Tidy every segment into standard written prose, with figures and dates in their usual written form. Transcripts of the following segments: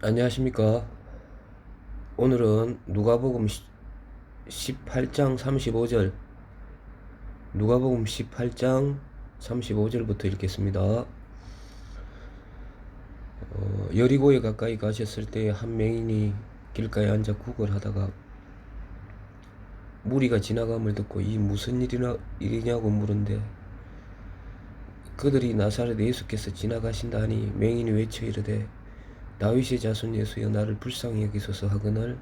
안녕하십니까. 오늘은 누가복음 18장 35절, 누가복음 18장 35절부터 읽겠습니다. 여리고에 가까이 가셨을 때 한 맹인이 길가에 앉아 구걸하다가 무리가 지나감을 듣고 이 무슨 일이냐고 물은데, 그들이 나사렛 예수께서 지나가신다 하니 맹인이 외쳐 이르되, 다윗의 자손 예수여, 나를 불쌍히 여기소서 하거늘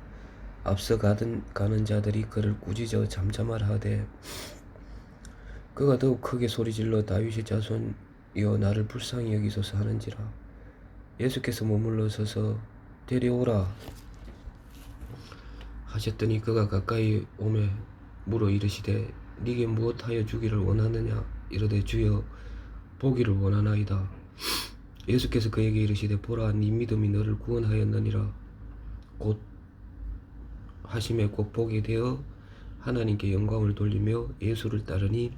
앞서 가는 자들이 그를 꾸짖어 잠잠하라 하되, 그가 더욱 크게 소리질러 다윗의 자손이여, 나를 불쌍히 여기소서 하는지라. 예수께서 머물러 서서 데려오라 하셨더니 그가 가까이 오매 물어 이르시되, 네게 무엇하여 주기를 원하느냐? 이르되, 주여, 보기를 원하나이다. 예수께서 그에게 이르시되, 보라, 네 믿음이 너를 구원하였느니라. 곧 하심에 곧 보게 되어 하나님께 영광을 돌리며 예수를 따르니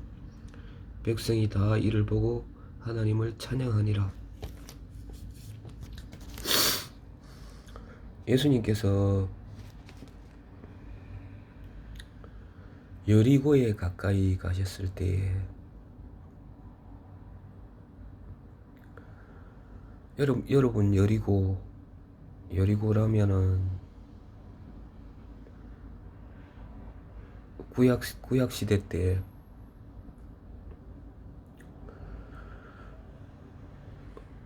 백성이 다 이를 보고 하나님을 찬양하니라. 예수님께서 여리고에 가까이 가셨을 때에, 여러분 여리고라면은 구약 시대 때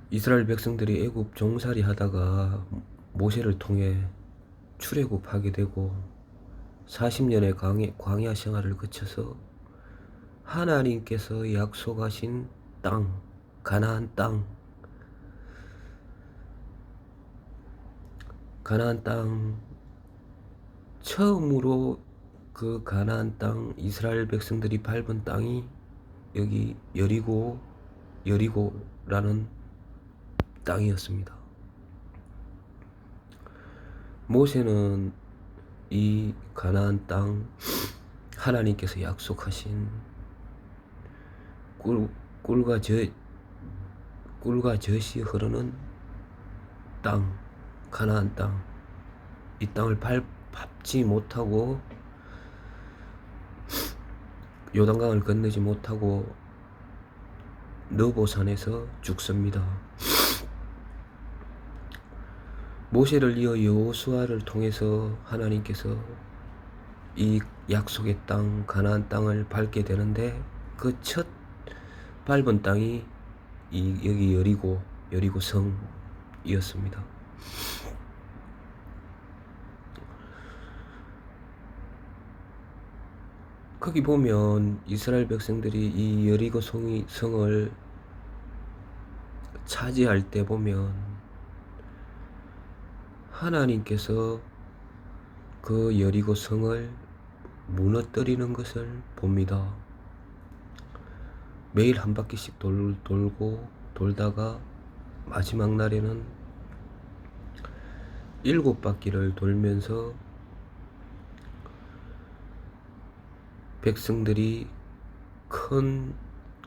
이스라엘 백성들이 애굽 종살이 하다가 모세를 통해 출애굽하게 되고 40년의 광야 생활을 거쳐서 하나님께서 약속하신 땅, 가나안 땅, 처음으로 그 가나안 땅, 이스라엘 백성들이 밟은 땅이 여기 여리고라는 땅이었습니다. 모세는 이 가나안 땅, 하나님께서 약속하신 꿀과 젖이 흐르는 땅, 가나안 땅, 이 땅을 밟지 못하고 요단강을 건너지 못하고 느보산에서 죽습니다. 모세를 이어 여호수아를 통해서 하나님께서 이 약속의 땅, 가나안 땅을 밟게 되는데, 그 첫 밟은 땅이 여기 여리고 성이었습니다. 거기 보면 이스라엘 백성들이 이 여리고 성을 차지할 때 보면 하나님께서 그 여리고 성을 무너뜨리는 것을 봅니다. 매일 한 바퀴씩 돌다가 마지막 날에는 7바퀴를 돌면서 백성들이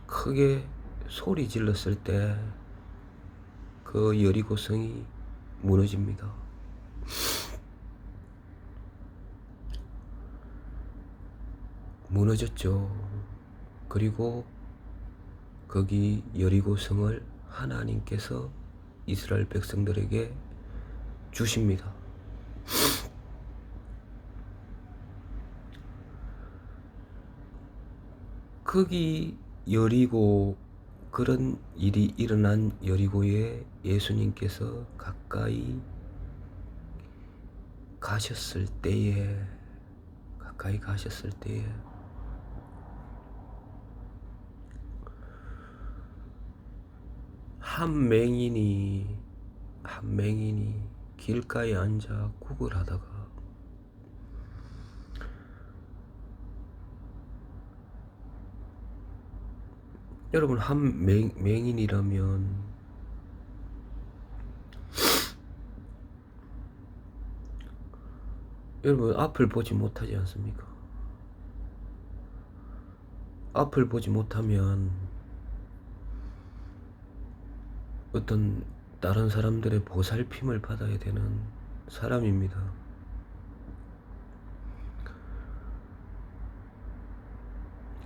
크게 소리 질렀을 때 그 여리고 성이 무너집니다. 무너졌죠. 그리고 거기 여리고 성을 하나님께서 이스라엘 백성들에게 주십니다. 거기 여리고, 그런 일이 일어난 여리고에 예수님께서 가까이 가셨을 때에 한 맹인이 길가에 앉아 구걸하다가, 여러분, 한 맹인이라면 여러분 앞을 보지 못하지 않습니까? 앞을 보지 못하면 어떤 다른 사람들의 보살핌을 받아야 되는 사람입니다.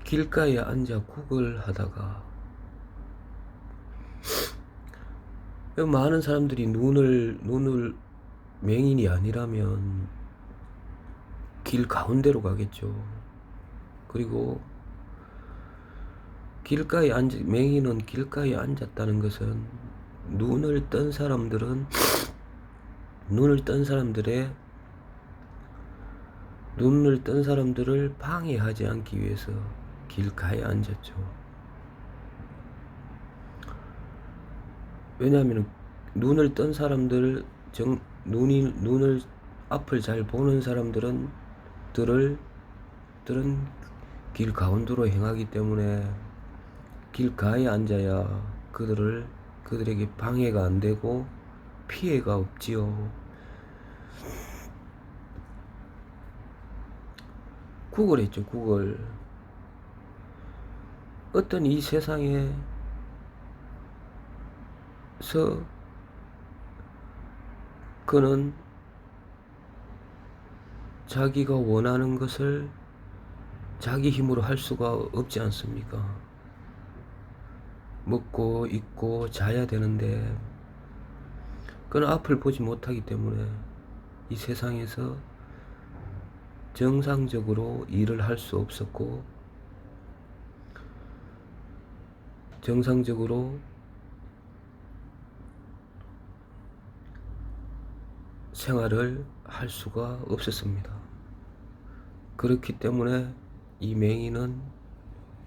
길가에 앉아 구걸하다가 많은 사람들이 눈을 맹인이 아니라면 길 가운데로 가겠죠. 그리고 맹인은 길가에 앉았다는 것은 눈을 뜬 사람들을 방해하지 않기 위해서 길가에 앉았죠. 왜냐하면 눈을 뜬 사람들, 눈을 앞을 잘 보는 사람들은 길 가운데로 행하기 때문에 길가에 앉아야 그들에게 방해가 안 되고 피해가 없지요. 구걸했죠, 구걸. 어떤 이 세상에서 그는 자기가 원하는 것을 자기 힘으로 할 수가 없지 않습니까? 먹고 입고 자야 되는데 그는 앞을 보지 못하기 때문에 이 세상에서 정상적으로 일을 할 수 없었고 정상적으로 생활을 할 수가 없었습니다. 그렇기 때문에 이 맹인은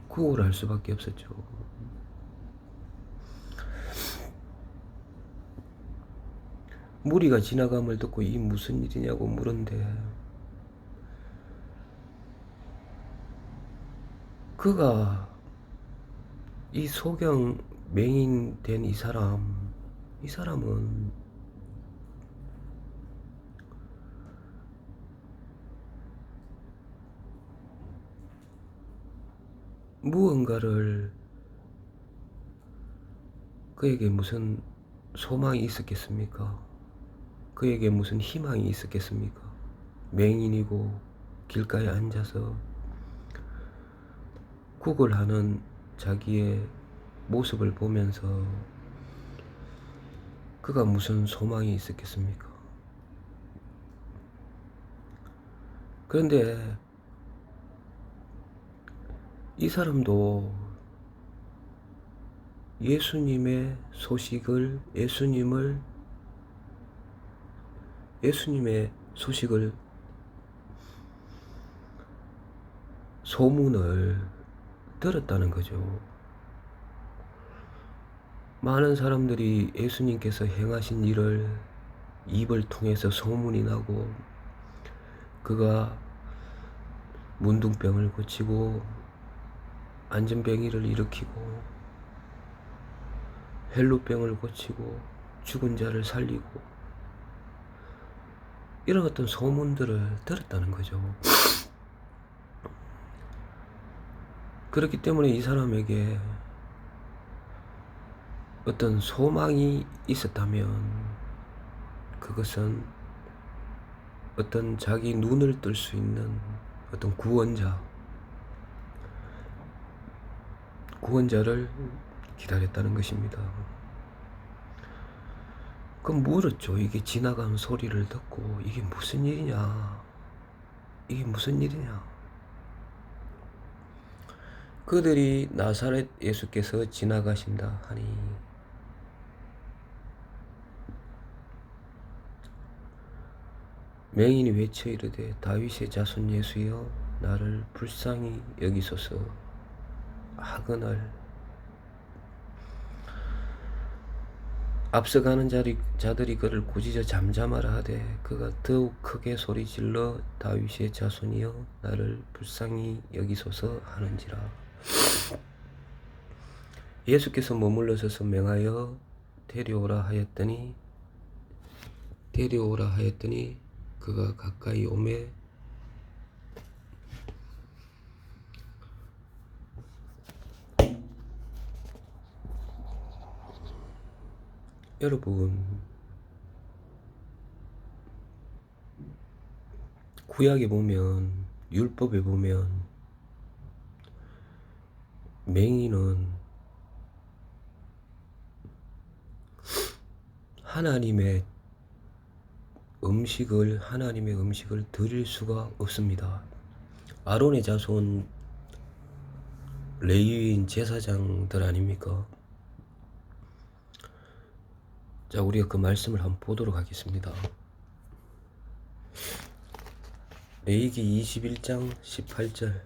구걸할 수밖에 없었죠. 무리가 지나감을 듣고 이 무슨 일이냐고 물은데 그가 이 소경 맹인 된 이 사람은 무언가를 그에게 무슨 소망이 있었겠습니까? 그에게 무슨 희망이 있었겠습니까? 맹인이고 길가에 앉아서 구걸하는 자기의 모습을 보면서 그가 무슨 소망이 있었겠습니까? 그런데 이 사람도 예수님의 소문을 들었다는 거죠. 많은 사람들이 예수님께서 행하신 일을 입을 통해서 소문이 나고 그가 문둥병을 고치고 안전병이를 일으키고 헬루병을 고치고 죽은 자를 살리고 이런 어떤 소문들을 들었다는 거죠. 그렇기 때문에 이 사람에게 어떤 소망이 있었다면 그것은 어떤 자기 눈을 뜰 수 있는 어떤 구원자를 기다렸다는 것입니다. 그럼 물었죠. 이게 지나가는 소리를 듣고 이게 무슨 일이냐? 그들이 나사렛 예수께서 지나가신다 하니 맹인이 외쳐 이르되 다윗의 자손 예수여 나를 불쌍히 여기소서 하거늘 앞서가는 자들이 그를 꾸짖어 잠잠하라 하되 그가 더욱 크게 소리질러 다윗의 자손이여 나를 불쌍히 여기소서 하는지라. 예수께서 머물러 서서 명하여 데려오라 하였더니 그가 가까이 오매 여러분, 구약에 보면, 율법에 보면 맹인은 하나님의 음식을 드릴 수가 없습니다. 아론의 자손 레위인 제사장들 아닙니까? 자, 우리가 그 말씀을 한번 보도록 하겠습니다. 레위기 21장 18절.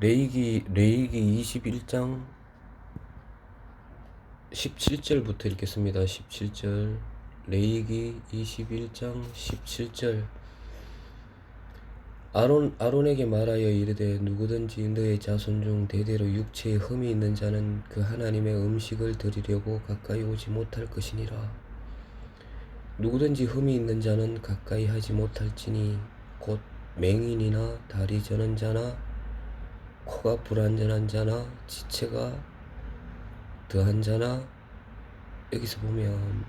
레위기 21장 17절부터 읽겠습니다. 17절. 레위기 21장 17절. 아론에게 말하여 이르되 누구든지 너의 자손 중 대대로 육체에 흠이 있는 자는 그 하나님의 음식을 드리려고 가까이 오지 못할 것이니라. 누구든지 흠이 있는 자는 가까이 하지 못할지니 곧 맹인이나 다리 저는 자나 코가 불완전한 자나 지체가 더한 자나. 여기서 보면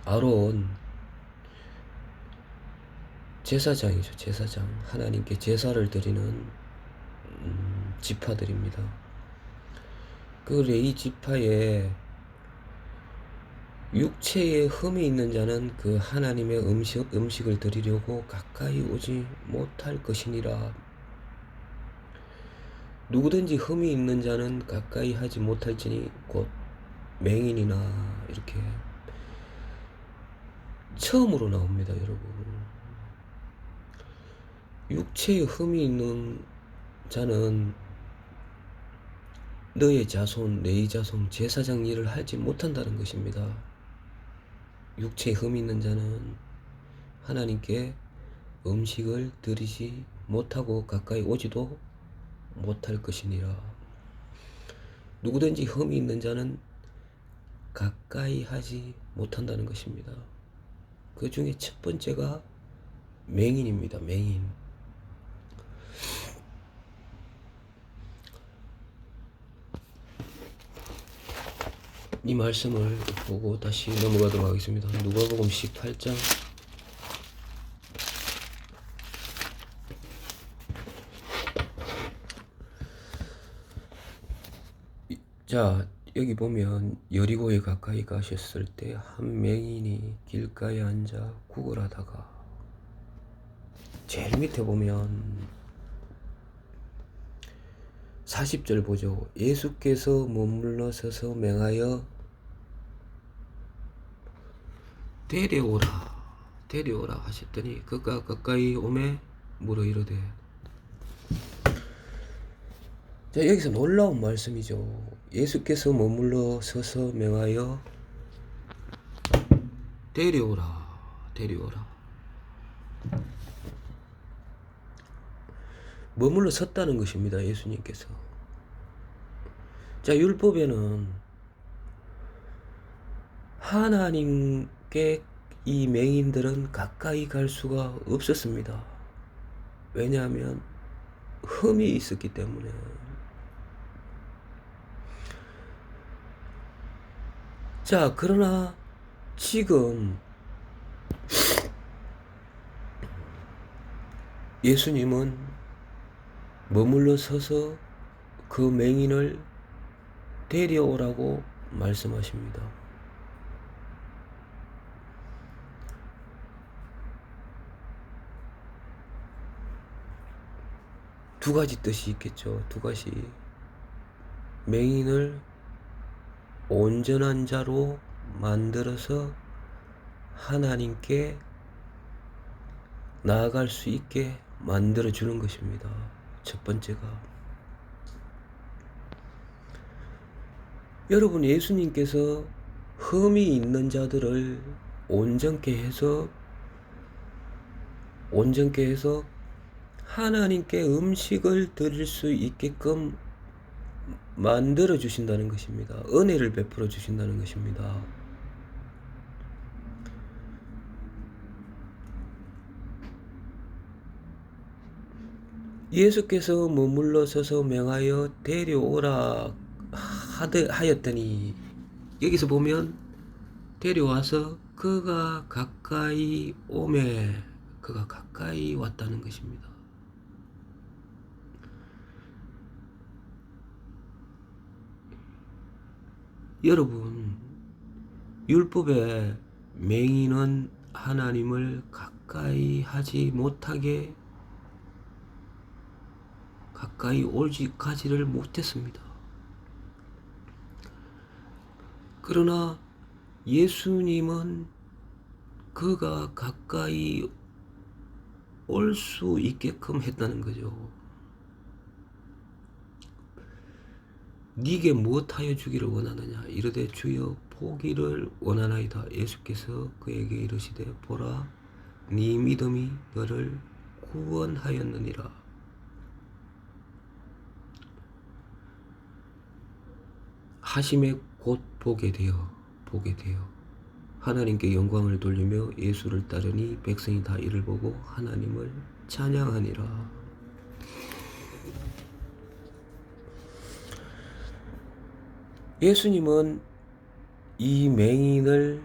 아론 제사장이죠. 제사장. 하나님께 제사를 드리는 지파들입니다. 그 레위 지파에 육체에 흠이 있는 자는 그 하나님의 음식을 드리려고 가까이 오지 못할 것이니라. 누구든지 흠이 있는 자는 가까이 하지 못할지니 곧 맹인이나. 이렇게 처음으로 나옵니다, 여러분. 육체에 흠이 있는 자는 너의 자손, 내 자손, 제사장 일을 하지 못한다는 것입니다. 육체에 흠이 있는 자는 하나님께 음식을 드리지 못하고 가까이 오지도 못할 것이니라. 누구든지 흠이 있는 자는 가까이 하지 못한다는 것입니다. 그 중에 첫 번째가 맹인입니다. 맹인. 이 말씀을 보고 다시 넘어가도록 하겠습니다. 누가복음 18장 자, 여기 보면 여리고에 가까이 가셨을 때 한 맹인이 길가에 앉아 구걸하다가, 제일 밑에 보면 40절 보죠. 예수께서 머물러 서서 맹하여 데려오라 하셨더니 그가 가까이 오매 물어 이르되. 자, 여기서 놀라운 말씀이죠. 예수께서 머물러 서서 맹하여 데려오라. 머물러 섰다는 것입니다. 예수님께서. 자, 율법에는 하나님께 이 맹인들은 가까이 갈 수가 없었습니다. 왜냐하면 흠이 있었기 때문에. 자, 그러나 지금 예수님은 머물러 서서 그 맹인을 데려오라고 말씀하십니다. 두 가지 뜻이 있겠죠. 두 가지. 맹인을 온전한 자로 만들어서 하나님께 나아갈 수 있게 만들어주는 것입니다. 첫 번째가. 여러분, 예수님께서 흠이 있는 자들을 온전케 해서 하나님께 음식을 드릴 수 있게끔 만들어 주신다는 것입니다. 은혜를 베풀어 주신다는 것입니다. 예수께서 머물러 서서 명하여 데려오라 하였더니, 여기서 보면 데려와서 그가 가까이 오매, 그가 가까이 왔다는 것입니다. 여러분, 율법의 맹인은 하나님을 가까이 하지 못하게, 가까이 가지를 못했습니다. 그러나 예수님은 그가 가까이 올 수 있게끔 했다는 거죠. 네게 무엇하여 주기를 원하느냐 이르되 주여 보기를 원하나이다. 예수께서 그에게 이르시되 보라 네 믿음이 너를 구원하였느니라. 하심에 곧 보게 되어 하나님께 영광을 돌리며 예수를 따르니 백성이 다 이를 보고 하나님을 찬양하니라. 예수님은 이 맹인을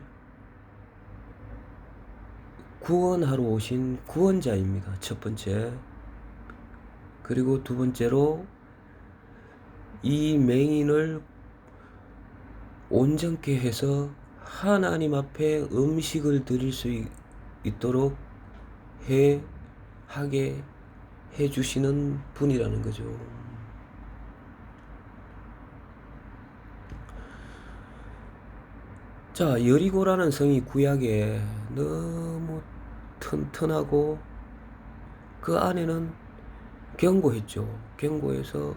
구원하러 오신 구원자입니다. 첫 번째. 그리고 두 번째로 이 맹인을 온전케 해서 하나님 앞에 음식을 드릴 수 있도록 하게 해주시는 분이라는 거죠. 자, 여리고라는 성이 구약에 너무 튼튼하고 그 안에는 견고했죠. 견고해서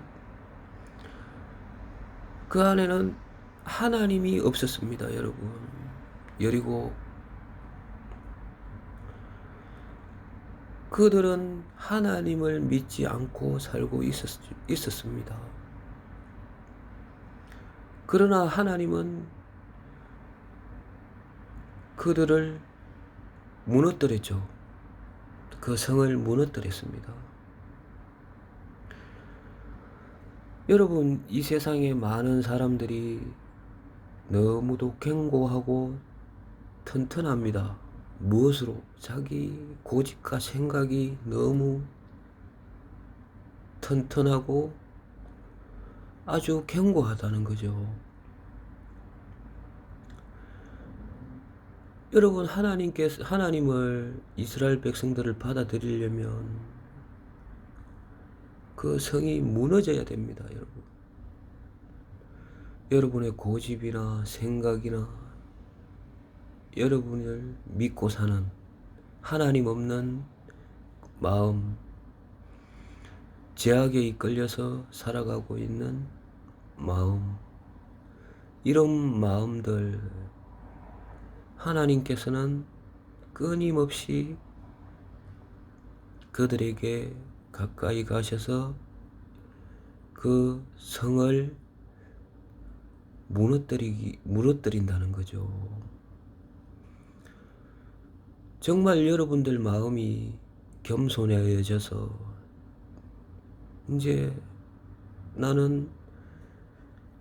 그 안에는 하나님이 없었습니다, 여러분. 여리고 그들은 하나님을 믿지 않고 살고 있었습니다. 그러나 하나님은 그들을 무너뜨렸죠. 그 성을 무너뜨렸습니다. 여러분, 이 세상에 많은 사람들이 너무도 견고하고 튼튼합니다. 무엇으로? 자기 고집과 생각이 너무 튼튼하고 아주 견고하다는 거죠. 여러분, 하나님을, 이스라엘 백성들을 받아들이려면 그 성이 무너져야 됩니다, 여러분. 여러분의 고집이나 생각이나 여러분을 믿고 사는 하나님 없는 마음, 죄악에 이끌려서 살아가고 있는 마음, 이런 마음들 하나님께서는 끊임없이 그들에게 가까이 가셔서 그 성을 무너뜨린다는 거죠. 정말 여러분들 마음이 겸손해져서 이제 나는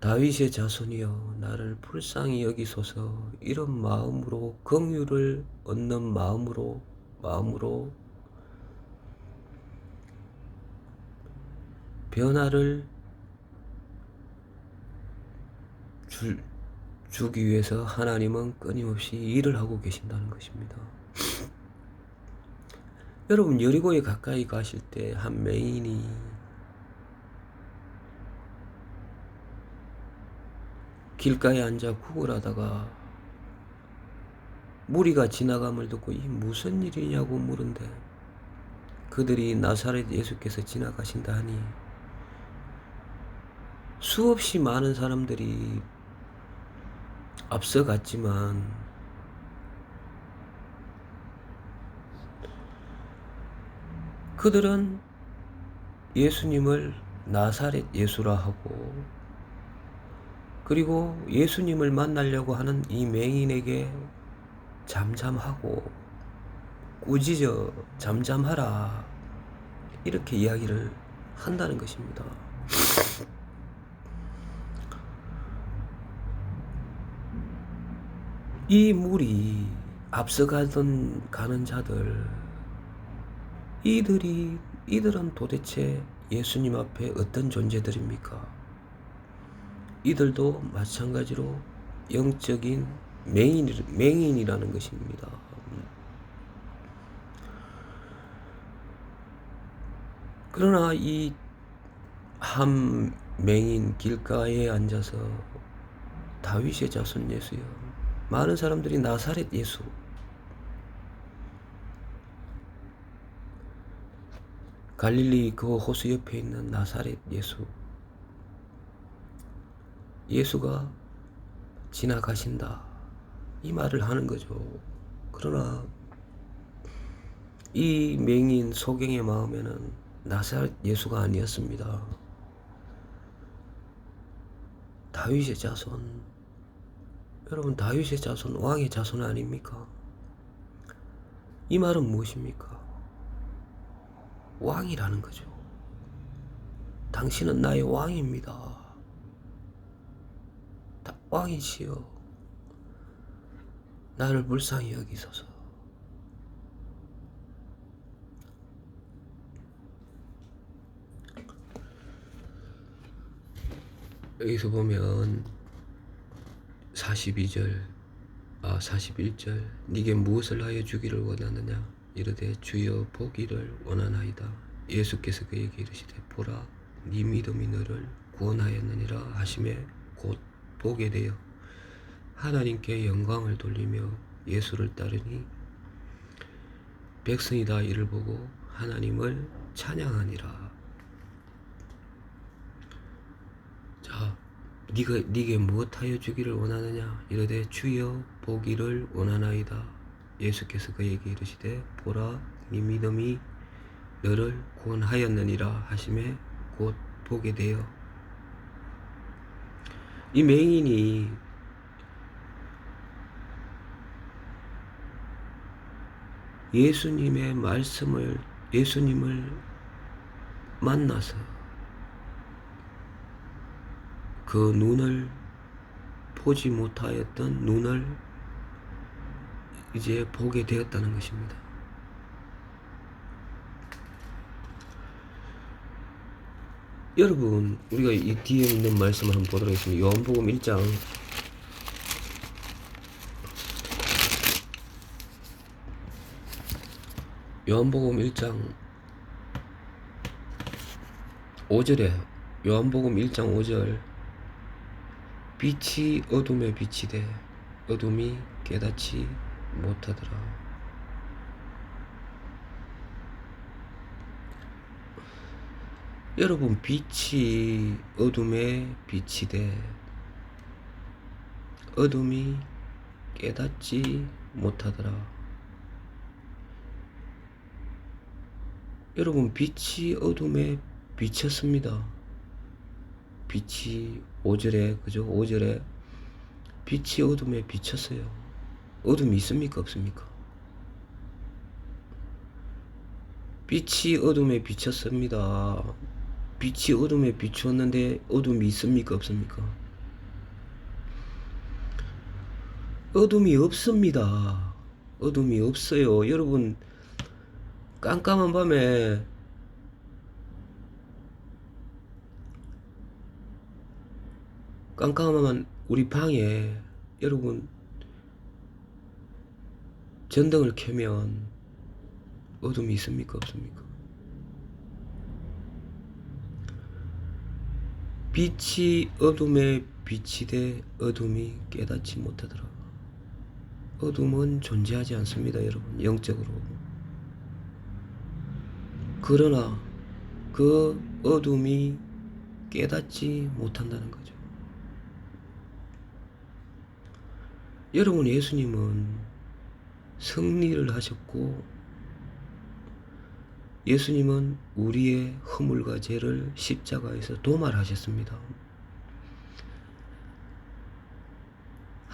다윗의 자손이여 나를 불쌍히 여기소서, 이런 마음으로, 긍휼을 얻는 마음으로 변화를 주기 위해서 하나님은 끊임없이 일을 하고 계신다는 것입니다. 여러분, 여리고에 가까이 가실 때 한 맹인이 길가에 앉아 구걸하다가 무리가 지나감을 듣고 이 무슨 일이냐고 물은데 그들이 나사렛 예수께서 지나가신다 하니 수없이 많은 사람들이 앞서갔지만 그들은 예수님을 나사렛 예수라 하고 그리고 예수님을 만나려고 하는 이 맹인에게 잠잠하고 꾸짖어 잠잠하라 이렇게 이야기를 한다는 것입니다. 이 물이 앞서가던 가는 자들, 이들은 도대체 예수님 앞에 어떤 존재들입니까? 이들도 마찬가지로 영적인 맹인이라는 것입니다. 그러나 이 한 맹인 길가에 앉아서 다윗의 자손 예수여, 많은 사람들이 나사렛 예수, 갈릴리 그 호수 옆에 있는 나사렛 예수, 예수가 지나가신다 이 말을 하는 거죠. 그러나 이 맹인 소경의 마음에는 나사렛 예수가 아니었습니다. 다윗의 자손, 여러분 다윗의 자손 왕의 자손 아닙니까? 이 말은 무엇입니까? 왕이라는 거죠. 당신은 나의 왕입니다. 왕이시여, 나를 불쌍히 여기소서. 여기서 보면 41절 네게 무엇을 하여 주기를 원하느냐 이르되 주여 보기를 원하나이다. 예수께서 그에게 이르시되 보라 네 믿음이 너를 구원하였느니라 하시매 곧 보게 되어 하나님께 영광을 돌리며 예수를 따르니 백성이 다 이를 보고 하나님을 찬양하니라. 자, 네게 무엇하여 주기를 원하느냐 이르되 주여 보기를 원하나이다. 예수께서 그에게 이르시되 보라 네 믿음이 너를 구원하였느니라 하시매 곧 보게 되어. 이 맹인이 예수님의 말씀을, 예수님을 만나서 그 눈을 보지 못하였던 눈을 이제 보게 되었다는 것입니다. 여러분, 우리가 이 뒤에 있는 말씀을 한번 보도록 하겠습니다. 요한복음 1장 요한복음 1장 5절에 요한복음 1장 5절 빛이 어둠에 비치되 어둠이 깨닫지 못하더라. 여러분, 빛이 어둠에 비치되 어둠이 깨닫지 못하더라. 여러분, 빛이 어둠에 비쳤습니다. 빛이 5절에, 그죠? 5절에 빛이 어둠에 비쳤어요. 어둠이 있습니까? 없습니까? 빛이 어둠에 비쳤습니다. 빛이 어둠에 비추었는데 어둠이 있습니까? 없습니까? 어둠이 없습니다. 어둠이 없어요. 여러분, 깜깜한 밤에 깜깜한 우리 방에 여러분 전등을 켜면 어둠이 있습니까? 없습니까? 빛이 어둠에 비치되 어둠이 깨닫지 못하더라. 어둠은 존재하지 않습니다, 여러분, 영적으로. 그러나 그 어둠이 깨닫지 못한다는 거죠. 여러분, 예수님은 승리를 하셨고 예수님은 우리의 허물과 죄를 십자가에서 도말하셨습니다.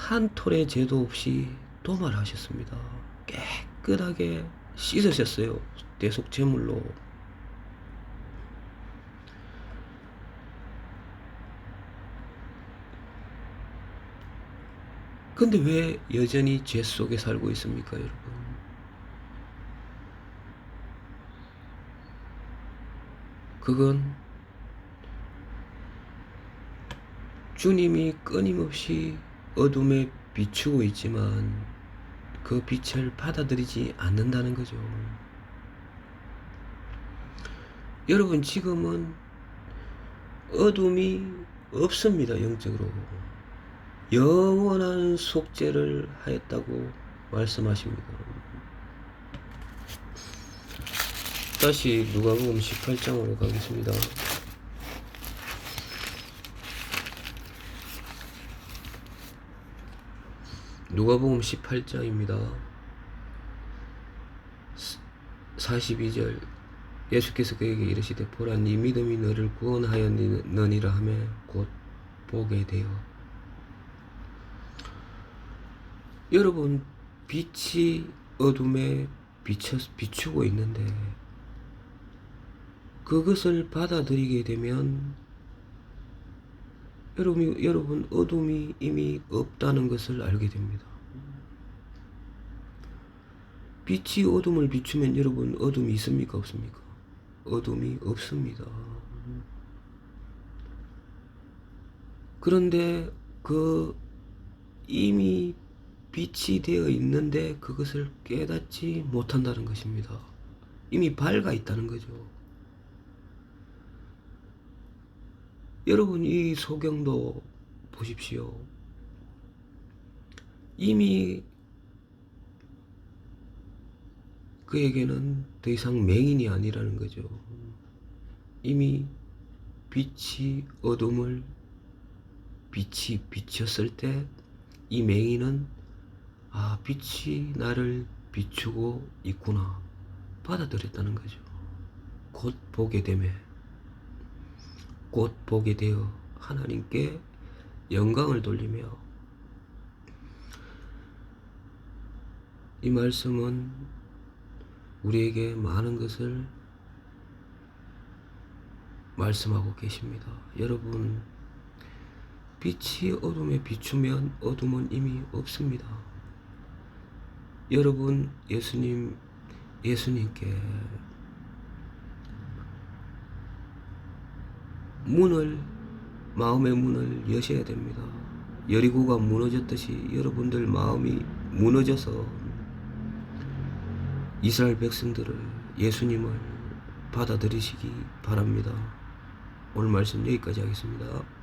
한 톨의 죄도 없이 도말하셨습니다. 깨끗하게 씻으셨어요. 대속 제물로. 근데 왜 여전히 죄 속에 살고 있습니까, 여러분? 그건 주님이 끊임없이 어둠에 비추고 있지만 그 빛을 받아들이지 않는다는 거죠. 여러분, 지금은 어둠이 없습니다. 영적으로 영원한 속죄를 하였다고 말씀하십니다. 다시 누가복음 18장으로 가겠습니다. 누가복음 18장입니다. 42절. 예수께서 그에게 이르시되 보라 네 믿음이 너를 구원하였느니라 하며 곧 보게 되어. 여러분, 빛이 어둠에 비추고 있는데 그것을 받아들이게 되면 여러분 어둠이 이미 없다는 것을 알게 됩니다. 빛이 어둠을 비추면 여러분 어둠이 있습니까, 없습니까? 어둠이 없습니다. 그런데 이미 빛이 되어 있는데 그것을 깨닫지 못한다는 것입니다. 이미 밝아 있다는 거죠. 여러분, 이 소경도 보십시오. 이미 그에게는 더 이상 맹인이 아니라는 거죠. 이미 빛이 어둠을 빛이 비쳤을 때 이 맹인은 빛이 나를 비추고 있구나 받아들였다는 거죠. 곧 보게 되어 하나님께 영광을 돌리며. 이 말씀은 우리에게 많은 것을 말씀하고 계십니다. 여러분, 빛이 어둠에 비추면 어둠은 이미 없습니다. 여러분, 예수님께 마음의 문을 여셔야 됩니다. 여리고가 무너졌듯이 여러분들 마음이 무너져서 이스라엘 백성들을, 예수님을 받아들이시기 바랍니다. 오늘 말씀 여기까지 하겠습니다.